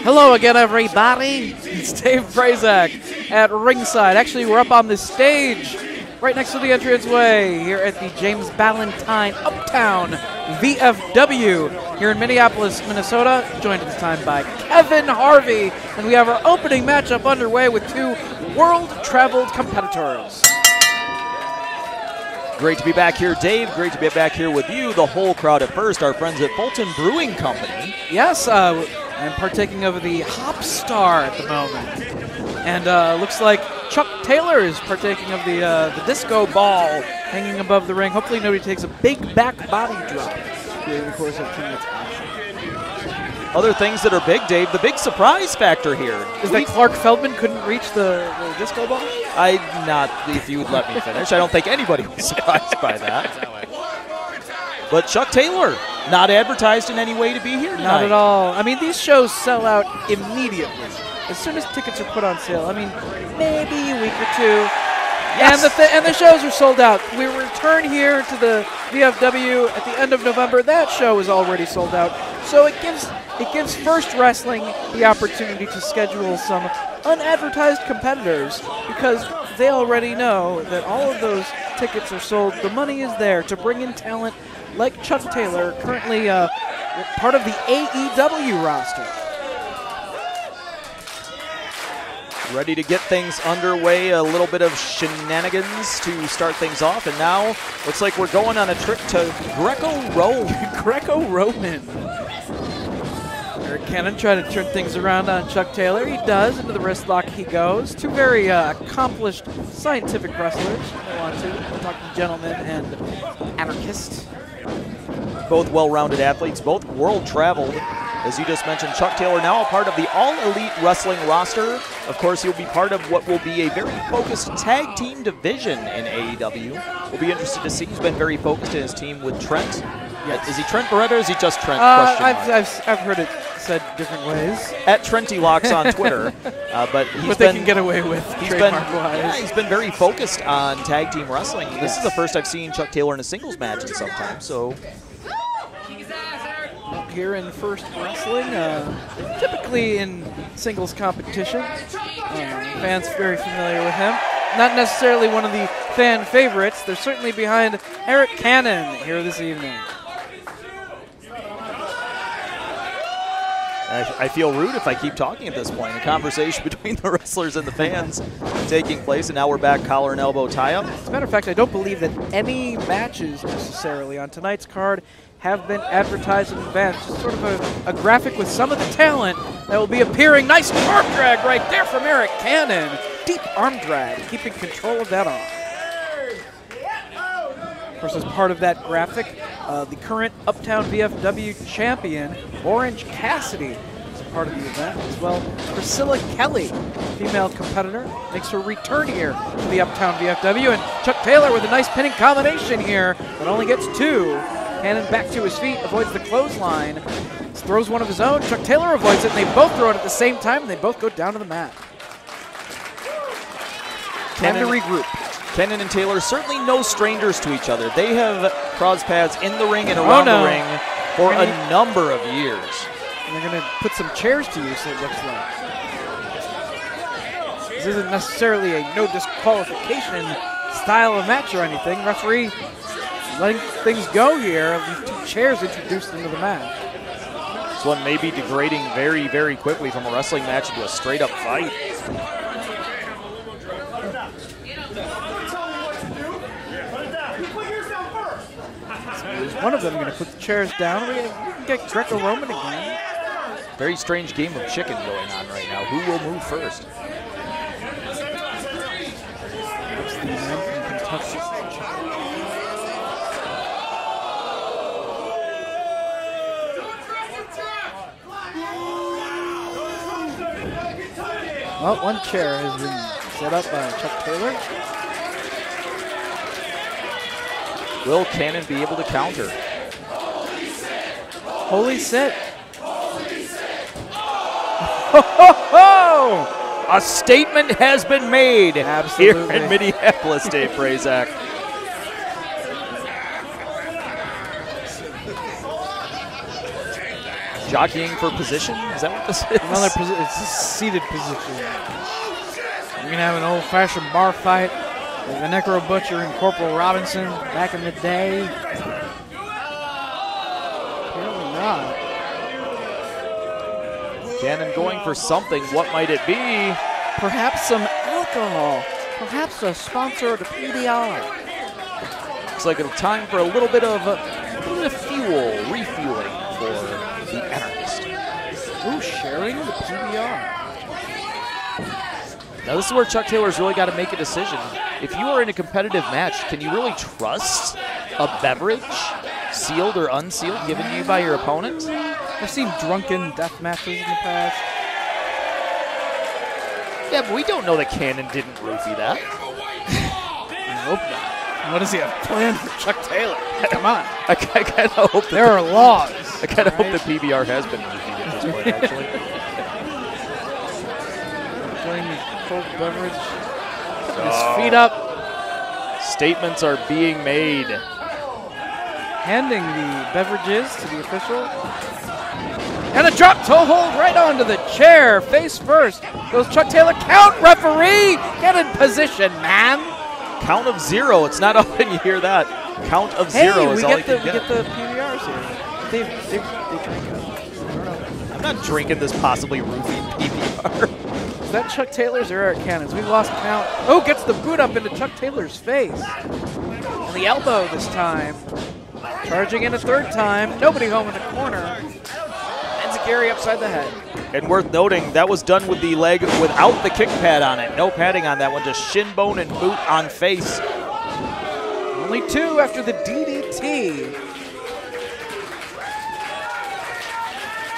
Hello again, everybody. It's Dave Prazak at ringside. Actually, we're up on the stage right next to the entranceway here at the James Ballantyne Uptown VFW here in Minneapolis, Minnesota, joined at this time by Kevin Harvey. And we have our opening matchup underway with two world-traveled competitors. Great to be back here, Dave. Great to be back here with you, the whole crowd at first, our friends at Fulton Brewing Company. Yes, I'm partaking of the Hop Star at the moment. And looks like Chuck Taylor is partaking of the disco ball hanging above the ring. Hopefully nobody takes a big back body drop during the course of tonight's action. Other things that are big, Dave, the big surprise factor here. Is that Clark Feldman couldn't reach the disco ball? Not if you would let me finish. I don't think anybody was surprised by that. But Chuck Taylor, not advertised in any way to be here tonight. Not at all. I mean, these shows sell out immediately. As soon as tickets are put on sale, I mean, maybe a week or two. Yes. And the shows are sold out. We return here to the VFW at the end of November. That show is already sold out. So it gives First Wrestling the opportunity to schedule some unadvertised competitors because they already know that all of those tickets are sold. The money is there to bring in talent like Chuck Taylor, currently part of the AEW roster. Ready to get things underway, a little bit of shenanigans to start things off, and now looks like we're going on a trip to Greco-Roman. Greco-Roman. Eric Cannon trying to turn things around on Chuck Taylor. He does. Into the wrist lock he goes. Two very accomplished scientific wrestlers. They want to talk to gentlemen and anarchist. Both well-rounded athletes, both world-traveled. As you just mentioned, Chuck Taylor now a part of the All-Elite Wrestling roster. Of course, he'll be part of what will be a very focused tag team division in AEW. We'll be interested to see. He's been very focused in his team with Trent. Yes. Is he Trent Barretta or is he just Trent? I've heard it said different ways. At Trenty-Locks on Twitter. But they can get away with trademark-wise. Yeah, he's been very focused on tag team wrestling. This is the first I've seen Chuck Taylor in a singles match in some time, so... Here in First Wrestling, typically in singles competition. Fans very familiar with him. Not necessarily one of the fan favorites. They're certainly behind Arik Cannon here this evening. I feel rude if I keep talking at this point. A conversation between the wrestlers and the fans taking place, and now we're back collar and elbow tie-up. As a matter of fact, I don't believe that any matches necessarily on tonight's card have been advertised in advance. Just sort of a graphic with some of the talent that will be appearing. Nice arm drag right there from Arik Cannon. Deep arm drag, keeping control of that arm. Of course, as part of that graphic, the current Uptown VFW champion, Orange Cassidy, is a part of the event as well. Priscilla Kelly, female competitor, makes her return here to the Uptown VFW. And Chuck Taylor with a nice pinning combination here, but only gets two. Cannon back to his feet, avoids the clothesline, throws one of his own. Chuck Taylor avoids it, and they both throw it at the same time, and they both go down to the mat. Time to regroup. Cannon and Taylor certainly no strangers to each other. They have crossed paths in the ring and around the ring for a number of years. And they're going to put some chairs to use, it looks like. This isn't necessarily a no disqualification style of match or anything. Referee letting things go here. These two chairs introduced into the match. This one may be degrading very, very quickly from a wrestling match into a straight-up fight. One of them going to put the chairs down. We can get Greco-Roman again. Very strange game of chicken going on right now. Who will move first? That's the man from Kentucky. Well, one chair has been set up by Chuck Taylor. Will Cannon be able to counter? Holy sit. Ho, ho, ho! A statement has been made Absolutely. here in Minneapolis, Dave Prazak. Jockeying for position? Is that what this is? Another position. It's a seated position. We're going to have an old-fashioned bar fight with the Necro Butcher and Corporal Robinson back in the day. Apparently not. Cannon going for something. What might it be? Perhaps some alcohol. Perhaps a sponsor of the PBR. Looks like it's time for a little bit of fuel, refueling for the Anarchist. Ooh, sharing the PBR. Now this is where Chuck Taylor's really got to make a decision. If you are in a competitive match, can you really trust a beverage, sealed or unsealed, given to you by your opponent? I've seen drunken death matches in the past. Yeah, but we don't know that Cannon didn't roofie that. I hope not. What does he have planned for Chuck Taylor? Come on. I kind of hope There are laws. I kind of hope the PBR has been roofied at this point, actually. Enjoying the cold beverage. Putting his feet up. Statements are being made. Handing the beverages to the official. And a drop toe hold right onto the chair. Face first. Goes Chuck Taylor. Count, referee. Get in position, man. Count of 0. It's not often you hear that. Count of 0 is all you can get. We get the PBRs here. They drink it. I don't know. I'm not drinking this possibly roofied PBR. Is that Chuck Taylor's or Eric Cannon's? We've lost count. Oh, gets the boot up into Chuck Taylor's face. And the elbow this time. Charging in a third time. Nobody home in the corner. Enziguri upside the head. And worth noting, that was done with the leg without the kick pad on it. No padding on that one, just shin bone and boot on face. Only 2 after the DDT.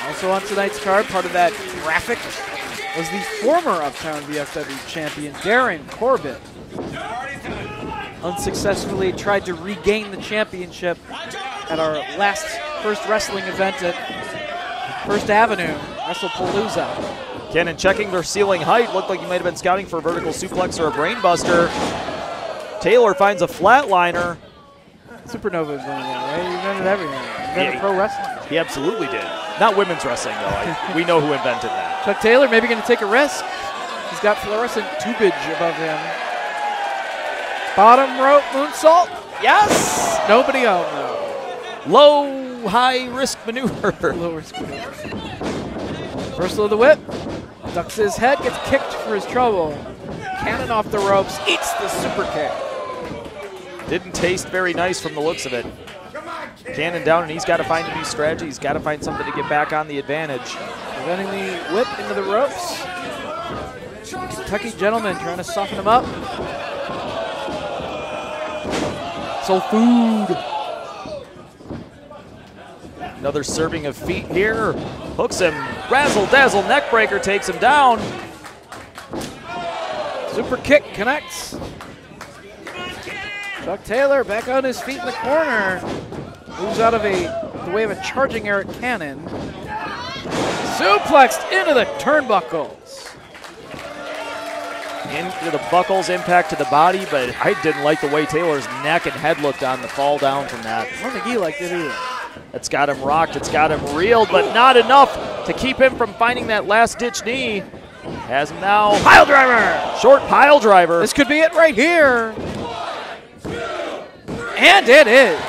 Also on tonight's card, part of that graphic, was the former Uptown VFW champion, Darren Corbett. Unsuccessfully tried to regain the championship at our last First Wrestling event at First Avenue, WrestlePalooza. Cannon checking their ceiling height. Looked like he might have been scouting for a vertical suplex or a brainbuster. Taylor finds a flatliner. Supernova is going there, right? He invented everything. He invented pro wrestling. He absolutely did. Not women's wrestling, though. We know who invented that. Chuck Taylor maybe going to take a risk. He's got fluorescent tubage above him. Bottom rope moonsault. Yes! Nobody home, though. Low, high risk maneuver. Low risk maneuver. Reversal of the whip. Ducks his head, gets kicked for his trouble. Cannon off the ropes, eats the super kick. Didn't taste very nice from the looks of it. Cannon down, and he's got to find a new strategy. He's got to find something to get back on the advantage. Preventing the whip into the ropes. Kentucky gentleman trying to soften him up. Soul food. Another serving of feet here. Hooks him. Razzle dazzle neck breaker takes him down. Super kick connects. Chuck Taylor back on his feet in the corner. Moves out of the way of a charging Eric Cannon. Suplexed into the turnbuckles. Into the buckles, impact to the body, but I didn't like the way Taylor's neck and head looked on the fall down from that. I don't think he liked it either. It's got him rocked, it's got him reeled, but not enough to keep him from finding that last-ditch knee. Has him now. Pile driver! Short pile driver. This could be it right here. And it is.